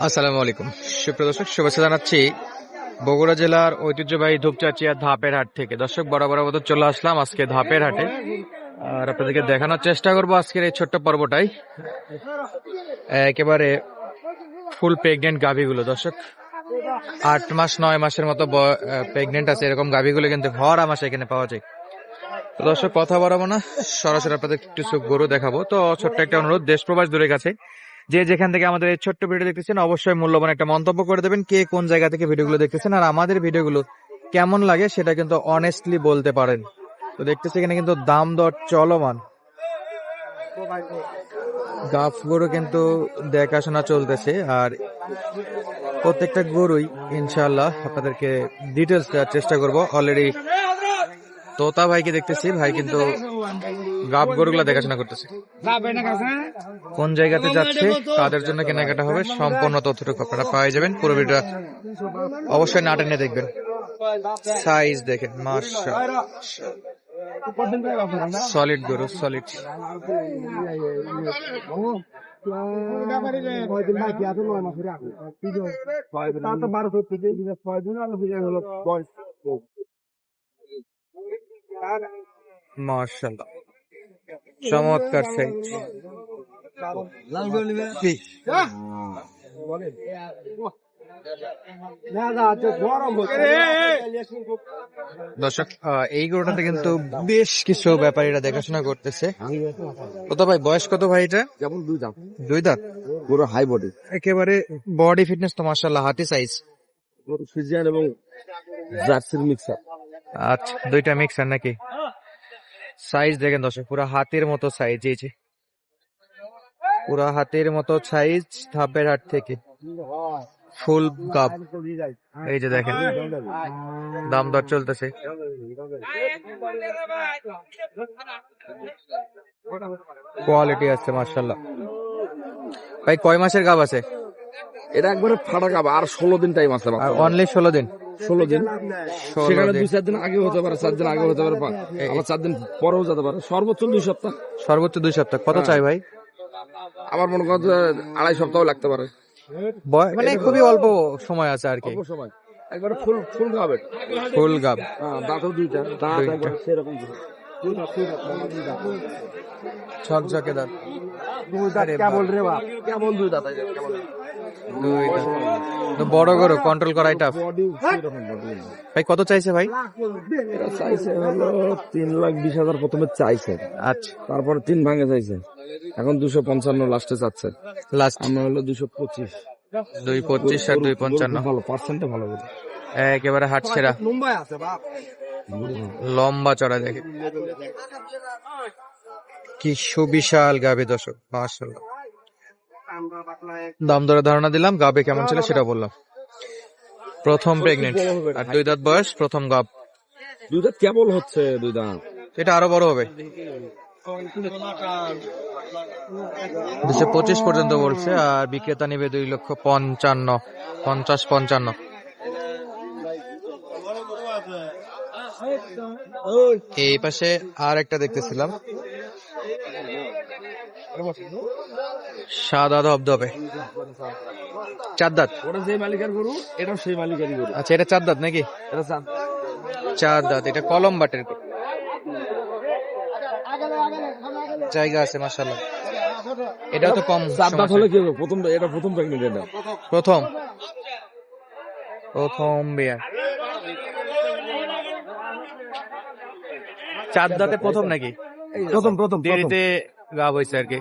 আসসালামু আলাইকুম সুপ্রিয় দর্শক, শুভেচ্ছা জানাচ্ছি বগুড়া জেলার ঐতিহ্যবাহী ধূপচাচিয়া ধাপের হাট থেকে। দর্শক, বরাবর মতো চলে আসলাম আজকে ধাপের হাটে, আর আপনাদেরকে দেখানোর চেষ্টা করবো আজকের এই ছোট্ট পর্বটাই। একেবারে ফুল প্রেগনেন্ট গাভীগুলো দর্শক, 8 মাস 9 মাসের মতো প্রেগনেন্ট আছে এরকম গাভীগুলো কিন্তু ভরা মাসে এখানে পাওয়া যায়। তো দর্শক, কথা বাড়াবো না, সরাসরি আপনাদের কিছু গরু দেখাবো। তো ছোট্ট একটা অনুরোধ, দেশ প্রবাস দূরের কাছে যে যেখান থেকে আমাদের এই ছোট্ট ভিডিও দেখতেছেন, অবশ্যই মূল্যবান একটা মন্তব্য করে দেবেন কে কোন জায়গা থেকে ভিডিওগুলো দেখতেছেন, আর আমাদের ভিডিওগুলো কেমন লাগে সেটা কিন্তু অনেস্টলি বলতে পারেন। তো দেখতেছি এখানে কিন্তু দাম দর চলমান, গাফ গরু কিন্তু দেখাশোনা চলতেছে, আর প্রত্যেকটা গরুই ইনশাআল্লাহ আপনাদেরকে ডিটেলস দেওয়ার চেষ্টা করব। অলরেডি তোতা ভাইকে দেখতেছি, ভাই কিন্তু গাব গরুগুলা দেখাশোনা করতেছে। কোন জায়গাতে যাচ্ছে, কাদের জন্য কেনাকাটা হবে, সম্পূর্ণ তথ্যটুকু আপনারা পেয়ে যাবেন। পুরো ভিডিওটা অবশ্যই না টেনে দেখবেন। সাইজ দেখেন, মাশাআল্লাহ, সলিড গরু, সলিড। মাশাআল্লাহ, চমৎকার সাইজ। দর্শক, এই গরুটাতে কিন্তু বেশ কিছু ব্যাপারীরা দেখাশোনা করতেছে। কত ভাই, বয়স কত ভাই এটা? যেমন দুই দাঁত, দুই দাঁত, পুরো হাই বডি, একেবারে বডি ফিটনেস তো মাশাআল্লাহ, হাতি সাইজ, ফিজিয়ান এবং জার্সির মিক্সার। আচ্ছা, দুইটা মিক্সার নাকি? সাইজ দেখেন দর্শক, পুরো হাতের মতো সাইজ, এই যে পুরো হাতের মতো সাইজ। ধাপের হাট থেকে ফুল কাপ, এই যে দেখেন দাম দর চলতেছে। কোয়ালিটি আছে মাশাআল্লাহ। ভাই কয় মাসের গাব আছে এটা? একবারে ফাটা গাব, আর 16 দিন টাইম আছে। অনলি 16 দিন? 16 দিন, সেখানে 2-4 দিন আগে হতে পারে, 4 দিন আগে হতে পারে, আবার 4 দিন পরেও যেতে পারে। সর্বোচ্চ 2 সপ্তাহ। সর্বোচ্চ 2 সপ্তাহ। কত চাই ভাই? আমার মনে করেন 2.5 সপ্তাহ লাগতে পারে, মানে খুবই অল্প সময় আছে আর কি। অল্প সময়। একবারে ফুল গাব, ফুল গাব, দাঁতও দুইটা, দাঁত একবার সেরকম ঝকঝকে দাঁত। কেবল রে বাপ, কেবল দুই দাঁত, কেবল তো বড় গরু কন্ট্রোল করাই টাফ। ভাই কত চাইছে ভাই? এটা চাইছে হলো 3,20,000 প্রথমে চাইছে। আচ্ছা, তারপরে 3 ভাঙে চাইছে, এখন 255 লাস্টে চাচ্ছে। লাস্ট আমরা হলো 225। 225 আর 255 ভালো, পার্সেন্টে ভালো। একেবারে হাট সেরা, লম্বা চড়া দেখে কি সুবিশাল গাবে দর্শক, মাশাআল্লাহ। দাম দরে ধারণা দিলাম, গাবে কেমন ছিল সেটা বললাম। প্রথম প্রেগনেন্ট, আর 2 দাঁত বয়স, প্রথম গাব। 2 দাঁত কেবল হচ্ছে, 2 দাঁত। এটা আরো বড় হবে, 225 পর্যন্ত বলছে, আর বিক্রেতা নেবে 2,55,000, 50 এই পাশে আর একটা দেখতেছিলাম, সাদা ধবধবে, 4 দাঁত। ওটা যে মালিকের গরু, এটাও সেই মালিকেরই গরু। আচ্ছা, এটা 4 দাঁত নাকি? এটা 4 দাঁত। এটা কলম বাটের জায়গা আছে মাশাআল্লাহ। এটাও তো কম 4 দাঁত হলে কি হবে? এটা প্রথম প্রেগনেন্ট। এটা প্রথম বিয়ার। 4 দাঁতে প্রথম নাকি? প্রথম দেরিতে গাব হয়েছে আর কি।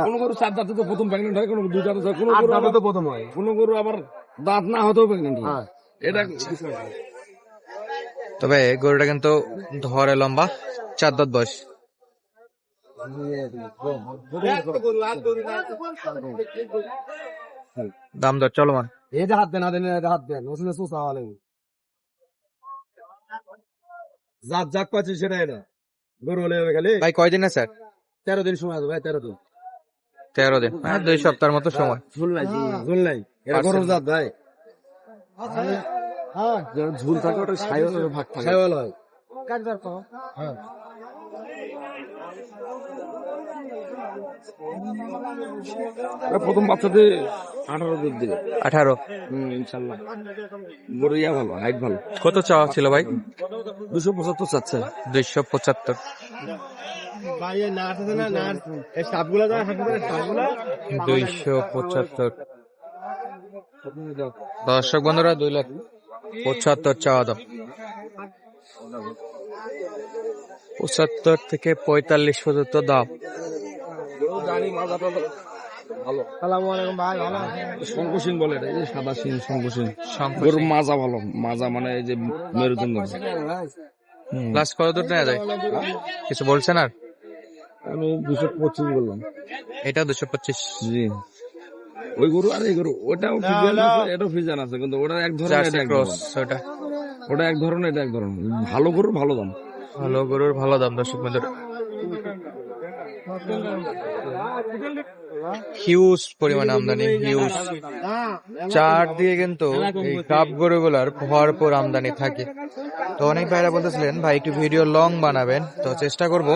কোন গরু 4 দাঁতে তো প্রথম প্রেগনেন্ট হয়, কোন 2 দাঁতে হয়, কোন গরু আবার তো প্রথম হয়, কোন গরু আবার দাঁত না হতেও প্রেগনেন্ট হয়। এটা তবে গরুটা কিন্তু ধরে লম্বা, 4 দাঁত বয়স। দাম দর চলমান। এটা হাত দেন, হাত দেন, ওখানে সোসা হলে যাক পাচ্ছি সেটা। এটা গরু হলে গেলে ভাই কয়দিন আছে? 13 দিন সময় আছে ভাই, 13 দিন। 13 দিন, 2 সপ্তাহের মতো সময়। ঝুল নাই, এটা গরম জাত ভাই। ঝুল থাকে, ওটা ছাইওয়ালের ভাগ থাকে, ছাইওয়াল হয়। প্রথম বাচ্চাতে 18 দুধ দিবে। 18। ইনশাল্লাহ গরু ইয়া ভালো, হাইট ভালো। কত চাওয়া ছিল ভাই? 275 চাচ্ছে। 275। 275। দর্শক বন্ধুরা 2,75,000 চাওয়া দাম। 75 থেকে 45 পর্যন্ত দাম। শঙ্কুশিং বলে এটা, এই যে সাদা সিং শঙ্কুশিং। গরুর মাজা ভালো, মাজা মানে এই যে মেরুদণ্ড। লাস্ট কত দূর নেওয়া যায়? কিছু বলছেন আর? আমি 225 বললাম। এটা 225। জি, ওই গরু আর এই গরু, ওটাও ফিজিয়ান আছে, এটাও ফিজিয়ান আছে, কিন্তু ওটা এক ধরনের, জার্সি এটা এক ক্রস। ধরনের। ওটা এক ধরনের, এটা এক ধরনের। ভালো গরুর ভালো দাম। ভালো গরুর ভালো দাম। দর্শক বন্ধুরা হিউজ পরিমাণ আমদানি, হিউজ। চার দিয়ে কিন্তু এই গাব গরুগুলার ভরপুর আমদানি থাকে। তো অনেক ভাইরা বলতেছিলেন ভাই একটু ভিডিও লং বানাবেন, তো চেষ্টা করব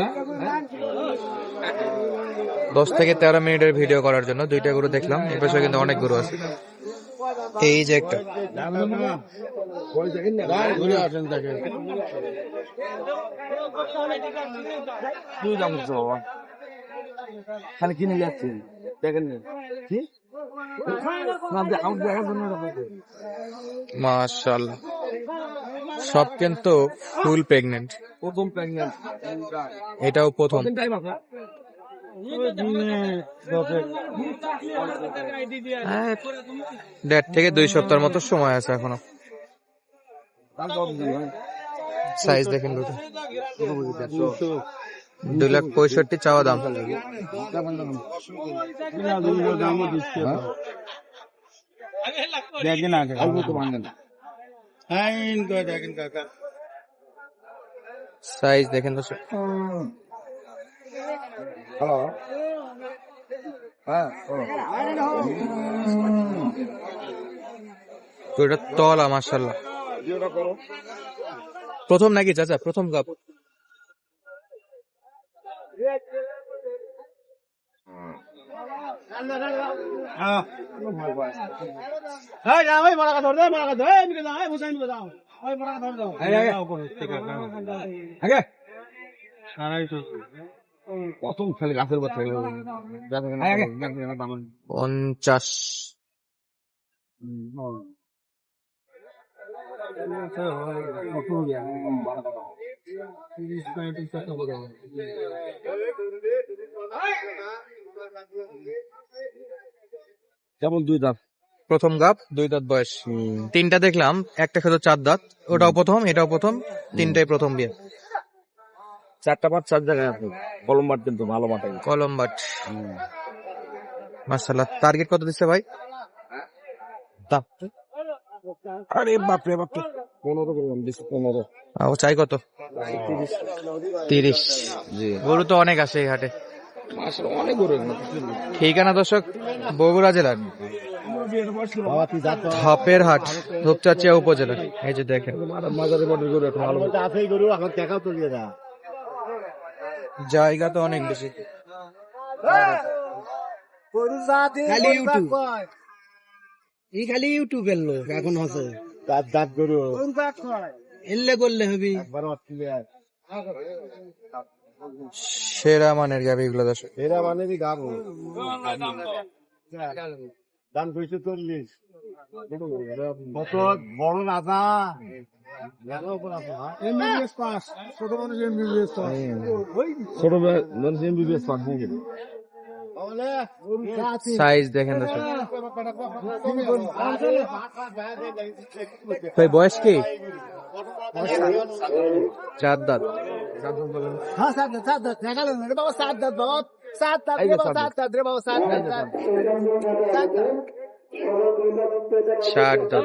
10 থেকে 13 মিনিটের ভিডিও করার জন্য। 2টা গরু দেখলাম, এই পাশে কিন্তু অনেক গরু আছে। এই যে একটা খালি কিনে যাচ্ছে, দেখেন কি মাশাআল্লাহ, সব কিন্তু ফুল প্রেগনেন্ট। প্রথম প্রেগন্যান্ট, এটাও প্রথম। টাইম আছে। 1.5 থেকে 2 সপ্তাহের মতো সময় আছে এখনো। সাইজ দেখেন দুটো। 2,65,000 চাওয়া দাম। সাইজ দেখেন দর্শক। হ্যালো, হ্যাঁ গরুটার তলা মাশাআল্লাহ। প্রথম নাকি চাচা? প্রথম কাপ। প্রথম ফেলে গাছের বাচ্চা 50। যেমন 2 দাঁত। প্রথম গাপ, 2 দাঁত বয়স। 3টা দেখলাম, একটা শুধু 4 দাঁত। ওটাও প্রথম, এটাও প্রথম, 3টাই প্রথম বিয়ে। 4টা পাট 4 জায়গায় আছে। কলম বাট কিন্তু ভালো বাট। কলম বাট মাশাআল্লাহ। টার্গেট কত দিচ্ছে ভাই? আরে বাপ রে বাপ, 15 বললাম, 15। ও চাই কত? 30। জি, গরু তো অনেক আসে এই হাটে। আসলে অনেক গরু। ঠিকানা দর্শক বগুড়া জেলার ধাপের হাট, ধূপচাচিয়া উপজেলা। এই যে দেখেন মাঝারি বটের গরু একটা ভালো। জায়গা তো অনেক বেশি। খালি ইউটিউবের লোক এখন হচ্ছে দাঁত গরু এলে করলে হবি। সেরা মানের গাভি এগুলো দর্শক। এরা মানে গাবো দাম 240। কত বড় রাজা, ছোট মানুষ এমবিবিএস পাস। সাইজ দেখেন দর্শক। ভাই বয়স কি? 4 দাঁত। হ্যাঁ 7 দাঁত দেখালেন রে বাবা, 7 দাঁত বাবা, 7 দাঁত রে বাবা, 7 দাঁত রে বাবা, 7 দাঁত। 4 দাঁত।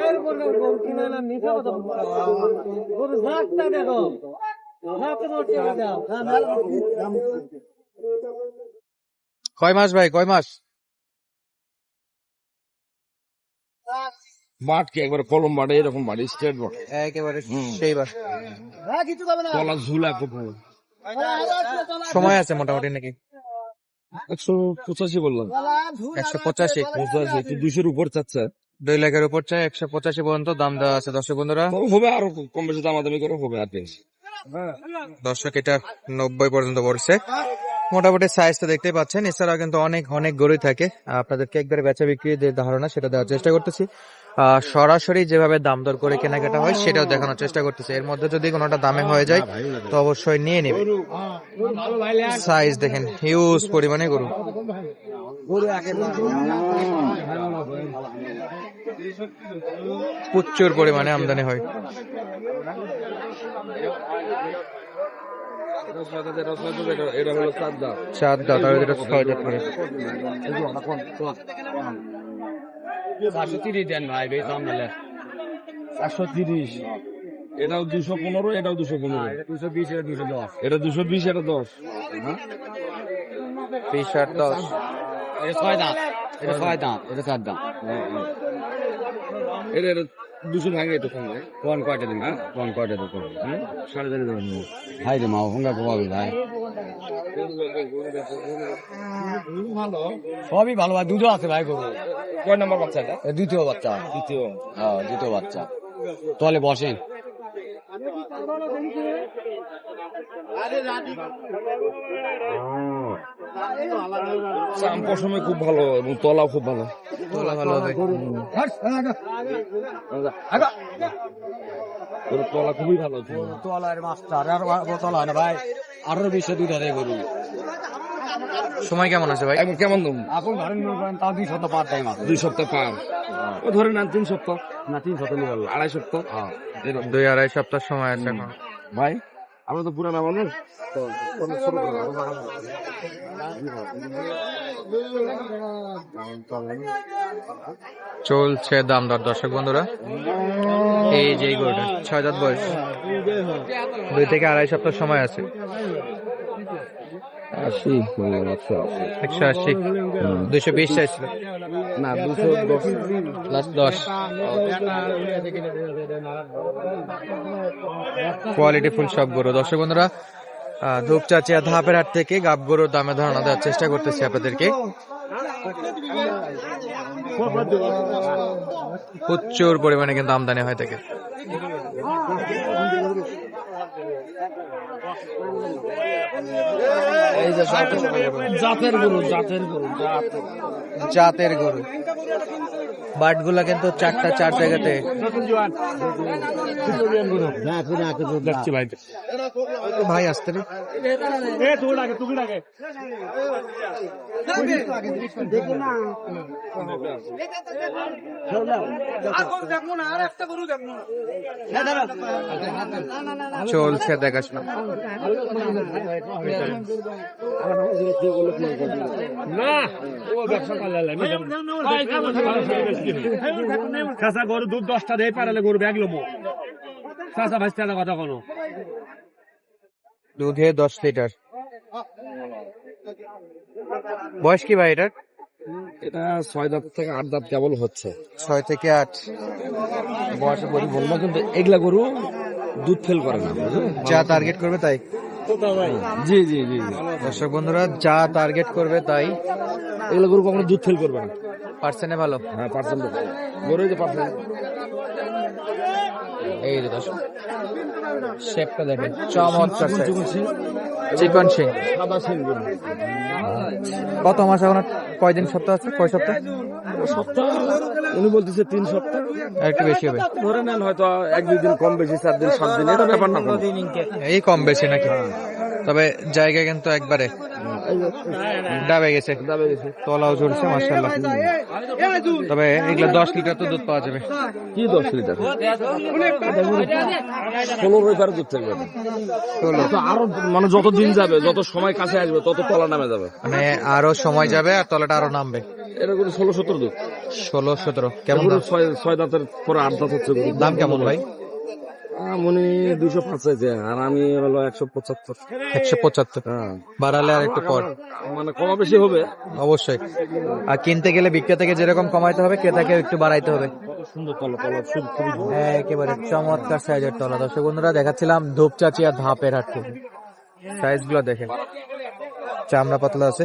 কয় মাস ভাই, কয় মাস? মাঠ কি একবার কলম বাটে, এরকম বাটে স্ট্রেট বাট একেবারে সেইবার। কিছু হবে না, কলা ঝুলা খুব। সময় আছে মোটামুটি নাকি? 185 বললাম। 185, 85 একটু 200-র উপর চাচ্ছে। 2 লাখের উপর চাই, 185 পর্যন্ত দাম দেওয়া আছে দর্শক বন্ধুরা। তবে হবে আরো কম বেশি দামাদামি করে হবে আর কি। দর্শক এটা 90 পর্যন্ত পড়ছে। মোটামুটি সাইজটা দেখতেই পাচ্ছেন। এছাড়াও কিন্তু অনেক অনেক গরুই থাকে, আপনাদেরকে একবারে বেচা বিক্রি যে ধারণা সেটা দেওয়ার চেষ্টা করতেছি। সরাসরি যেভাবে দাম দর করে কেনাকাটা হয় সেটাও দেখানোর চেষ্টা করতেছি। এর মধ্যে যদি কোনোটা দামে হয়ে যায় তো অবশ্যই নিয়ে নেবে। সাইজ দেখেন, হিউজ পরিমাণে গরু। প্রচুর পরিমাণে আমদানি হয়। এটা হলো 4 দাঁত। 4 দাঁত আর এটা 6 দাঁত করে। 430 দেন ভাই, বেশ দাম দিলে 430। এটাও 215, এটাও 215। 220, এটা 210। এটা 220, এটা 10। 20 আর 10। এটা 6 দাঁত, এটা 6 দাঁত, এটা 4 দাঁত। এটা 200 ভাঙে একটু কম হয়। কোন কয়টা দিন? হ্যাঁ, কোন কয়টা দিন? 4.5 দিন। ভাই রে মা, হোঙ্গা কমাবি ভাই। সবই ভালো ভাই, দুটো আছে ভাই গরু। কয় নাম্বার বাচ্চা এটা? দ্বিতীয় বাচ্চা। দ্বিতীয়? হ্যাঁ, দ্বিতীয় বাচ্চা। তাহলে বসেন। চাম পশমে খুব ভালো এবং তলাও খুব ভালো। তোলা ভালো হবে। তলা খুবই ভালো। তলার মাস্টার আর তলা না ভাই, 18-20 দুইটা রে গরু। সময় কেমন আছে ভাই? এখন কেমন দাম? এখন ধরেন তাও 2 সপ্তাহ পার টাইম আছে। 2 সপ্তাহ পার। ও ধরেন না 3 সপ্তাহ। না 3 সপ্তাহ নিয়ে গেল। 2.5 সপ্তাহ। হ্যাঁ। 2-2.5 সপ্তাহ সময় আছে এখন। ভাই আমরা তো পুরানা মানুষ। চলছে দাম দর দর্শক বন্ধুরা। এই যে গরুটা 6 দাঁত বয়স, 2 থেকে 2.5 সপ্তাহ সময় আছে। 80 180, 220 চাইছিল না 210 প্লাস 10। কোয়ালিটি ফুল সব গরু দর্শক বন্ধুরা। ধূপচাচিয়া ধাপের হাট থেকে গাব গরুর দামে ধারণা দেওয়ার চেষ্টা করতেছি আপনাদেরকে। প্রচুর পরিমাণে কিন্তু আমদানি হয় থাকে। এই যে জাতের গরু, জাতের গরু। বাটগুলা কিন্তু 4 জায়গাতে। দেখছি ভাই। ভাই আসতে রে। চলছে দেখাশোনা। না ও ব্যবসা কাঁচা গরু দুধ 10টা দেয়, পারালে গরু ব্যাগ লবো। কাঁচা ভাজতে কথা কোনো দুধে 10 লিটার। বয়স কি ভাই এটার? এটা 6 দাঁত থেকে 8 দাঁত কেবল হচ্ছে। 6 থেকে 8 বয়সে গরু বলবো, কিন্তু এগুলা গরু দুধ ফেল করে না। যা টার্গেট করবে তাই। জি জি জি দর্শক বন্ধুরা, যা টার্গেট করবে তাই। এগুলো গরু কখনো দুধ ফেল করবে না। পার্সেন্টে ভালো। হ্যাঁ, পার্সেন্ট গরু যে পার্সেন্ট। এই যে দর্শক শেপটা দেখেন, চমৎকার চিকন সিং। সাদা সিং গরু। কত মাস এখন? কয়দিন সপ্তাহ আছে? কয় সপ্তাহ? সপ্তাহ উনি বলতেছে 3 সপ্তাহ। একটু বেশি হবে। ধরে নেন হয়তো 1-2 দিন কম বেশি, 4 দিন 7 দিন, এটা ব্যাপার না। এই কম বেশি নাকি? তবে জায়গা কিন্তু একবারে ডাবে গেছে, তলাও ঝুলছে মাশাআল্লাহ। তবে এগুলো 10 লিটার তো দুধ পাওয়া যাবে। কি 10 লিটার? 16 লিটার দুধ থাকবে। আরো মানে যত দিন যাবে, যত সময় কাছে আসবে, তত তলা নামে যাবে। মানে আরো সময় যাবে আর তলাটা আরো নামবে। এরকম 16-17 দুধ। 16-17 কেমন? 6 দাঁতের পরে 8 দাঁত হচ্ছে। দাম কেমন ভাই? মনে 205 চাইছে, আর আমি হলো 175। 175 বাড়ালে আর একটু পর মানে কমা বেশি হবে অবশ্যই। আর কিনতে গেলে বিক্রেতাকে যেরকম কমাইতে হবে, ক্রেতাকে একটু বাড়াইতে হবে। সুন্দর তলা, তলা খুবই একেবারে চমৎকার সাইজের তলা। দর্শক বন্ধুরা দেখাচ্ছিলাম ধূপচাচিয়া ধাপের হাট থেকে। সাইজ গুলো দেখেন, চামড়া পাতলা আছে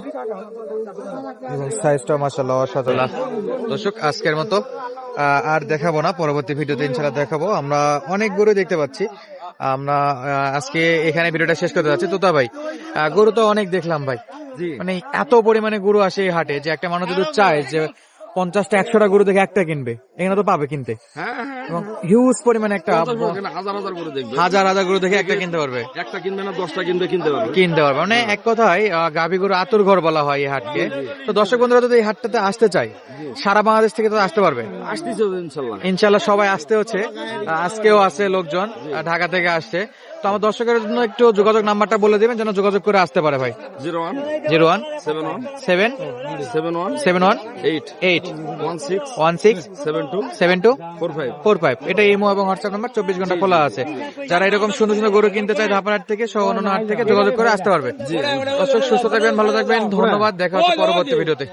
এবং সাইজটা মাশাআল্লাহ অসাধারণ। দর্শক আজকের মতো আর দেখাবো না, পরবর্তী ভিডিওতে ইনশাআল্লাহ দেখাবো। আমরা অনেক গরু দেখতে পাচ্ছি, আমরা আজকে এখানে ভিডিওটা শেষ করতে যাচ্ছি। তোতা ভাই, গরু তো অনেক দেখলাম ভাই, জি মানে এত পরিমাণে গরু আসে এই হাটে যে একটা মানুষ যদি চায় যে 50টা 100টা গরু দেখে একটা কিনবে, এখানে তো পাবে কিনতে, হ্যাঁ হ্যাঁ এবং হিউজ পরিমাণে একটা হাজার হাজার করে দেখবে, হাজার হাজার গরু দেখে একটা কিনতে পারবে, একটা কিনবে না 10টা কিনবে, কিনতে পারবে। মানে এক কথায় গাভী গরু আতুর ঘর বলা হয় এই হাটকে। তো দর্শক বন্ধুরা যদি এই হাটটাতে আসতে চায়, সারা বাংলাদেশ থেকে তো আসতে পারবে আসতেছে ইনশাল্লাহ। ইনশাল্লাহ, সবাই আসতে হচ্ছে। আজকেও আছে লোকজন ঢাকা থেকে আসছে। তো আমার দর্শকের জন্য একটু যোগাযোগ নাম্বারটা বলে দিবেন যেন যোগাযোগ করে আসতে পারে ভাই। 01 01 71 7 71 71 8 8 16 16 72 72 45। 45। এটা ইমো এবং হোয়াটসঅ্যাপ নাম্বার, 24 ঘন্টা খোলা আছে। যারা এরকম সুন্দর সুন্দর গরু কিনতে চায় ধাপার হাট থেকে সহ অন্যান্য হাট থেকে যোগাযোগ করে আসতে পারবে। দর্শক সুস্থ থাকবেন, ভালো থাকবেন, ধন্যবাদ। দেখা হচ্ছে পরবর্তী ভিডিওতে।